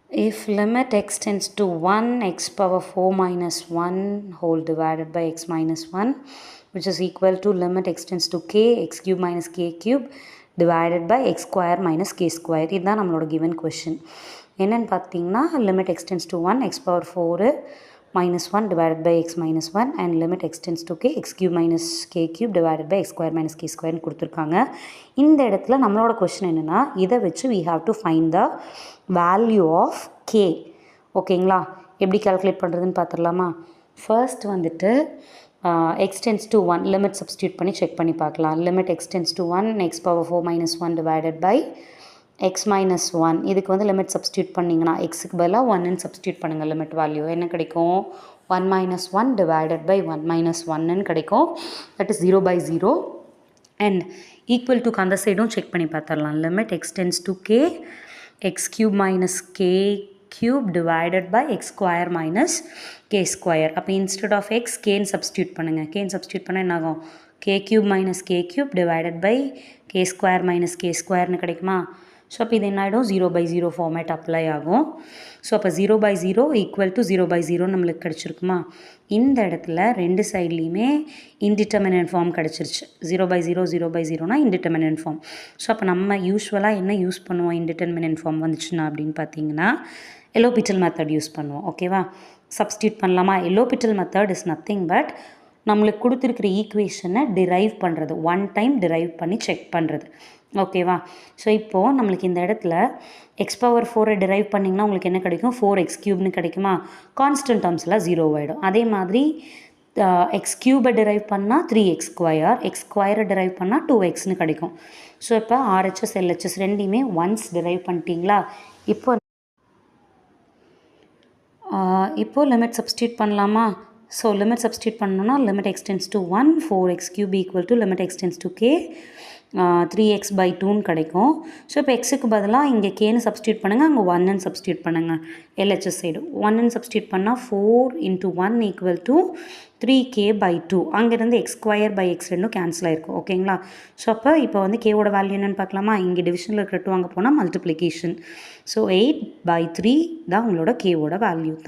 If limit x tends to 1, x power 4 minus 1 whole divided by x minus 1, which is equal to limit x tends to k, x cube minus k cube divided by x square minus k square. இதுதான் நம்மளோட given question. என்னன்னு பார்த்தீங்கன்னா limit x tends to 1, x power 4 minus 1 divided by x minus 1 and limit x tends to k, x cube minus k cube divided by x square minus k square கொடுத்துருக்காங்க. இந்த இடத்துல நம்மளோட question என்னென்னா இதை வச்சு we have to find the value of k. ஓகேங்களா, எப்படி calculate பண்ணுறதுன்னு பார்த்துடலாமா? ஃபர்ஸ்ட் வந்துட்டு x tends to 1 limit substitute பண்ணி செக் பண்ணி பார்க்கலாம். limit x tends to 1 x power 4 minus 1 divided by x minus 1. இதுக்கு வந்து லிமிட் சப்ஸ்டியூட் பண்ணிங்கன்னா எக்ஸுக்கு பதிலாக 1ன்னு சப்ஸ்டியூட் பண்ணுங்கள். லிமிட் வேல்யூ என்ன கிடைக்கும்? 1 minus 1 divided by 1 minus 1ன்னு கிடைக்கும். தட் இஸ் 0/0 அண்ட் ஈக்குவல் டுக்கு அந்த சைடும் செக் பண்ணி பார்த்துடலாம். Limit x tends to k, x cube minus k cube divided by x square minus k square. அப்போ instead of x kன்னு சப்ஸ்டியூட் பண்ணுங்கள். kன்னு சப்ஸ்டியூட் பண்ணால் என்ன ஆகும்? k cube minus k cube divided by k square minus k squareன்னு கிடைக்குமா? So அப்போ இது என்ன ஆகிடும்? 0/0 ஃபார்மேட் அப்ளை ஆகும். ஸோ அப்போ 0/0 ஈக்குவல் டு 0/0 நம்மளுக்கு கிடச்சிருக்குமா? இந்த இடத்துல ரெண்டு சைட்லேயுமே இன்டிட்டர்மினன்ட் ஃபார்ம் கிடச்சிருச்சு. 0/0 0/0னா இன்டிட்டர்மினன்ட் ஃபார்ம். ஸோ அப்போ நம்ம யூஸ்வலாக என்ன யூஸ் பண்ணுவோம் இன்டிட்டர்மினன்ட் ஃபார்ம் வந்துச்சுன்னா அப்படின்னு பார்த்தீங்கன்னா எலோபிட்டல் மெத்தட் யூஸ் பண்ணுவோம். ஓகேவா, சப்ஸ்டியூட் பண்ணலாமா? எலோபிட்டல் மெத்தட் இஸ் நத்திங் பட் நம்மளுக்கு கொடுத்துருக்குற ஈக்குவேஷனை டிரைவ் பண்ணுறது, ஒன் டைம் டிரைவ் பண்ணி செக் பண்ணுறது. ஓகேவா, ஸோ இப்போது நம்மளுக்கு இந்த இடத்துல எக்ஸ் பவர் 4 டிரைவ் பண்ணிங்கன்னா உங்களுக்கு என்ன கிடைக்கும்? 4x க்யூப்னு கிடைக்குமா? கான்ஸ்டன்ட் டேர்ம்ஸில் 0 ஆகிடும். அதே மாதிரி எக்ஸ் க்யூபை டிரைவ் பண்ணால் 3x ஸ்கொயர், எக்ஸ் ஸ்கொயரை டிரைவ் பண்ணால் 2xன்னு கிடைக்கும். ஸோ இப்போ RHS LHS ரெண்டையுமே ஒன்ஸ் டிரைவ் பண்ணிட்டீங்களா? இப்போது லிமிட் சப்ஸ்டியூட் பண்ணலாமா? ஸோ லிமிட் சப்ஸ்டியூட் பண்ணோன்னா limit x tends to 1, 4x cube equal to limit x tends to k 3x/2ன்னு கிடைக்கும். ஸோ இப்போ எக்ஸுக்கு பதிலாக இங்கே கேன்னு சப்ஸ்டியூட் பண்ணுங்கள், அங்கே 1ன்னு சப்ஸ்டியூட் பண்ணுங்கள். LHS சைடு 1ன்னு சப்ஸ்டியூட் பண்ணால் 4 × 1 ஈக்குவல் டு 3k/2. அங்கேருந்து x ஸ்கொயர் பை x ரெண்டும் கேன்சல் ஆகிருக்கும். ஓகேங்களா, ஸோ அப்போ இப்போ வந்து கேவோட வேல்யூ என்னென்னு பார்க்கலாமா? இங்கே டிவிஷனில் இருக்கிற 2 அங்கே போனால் மல்டிப்ளிகேஷன். ஸோ 8/3 தான் உங்களோட கேவோட வேல்யூ தான்.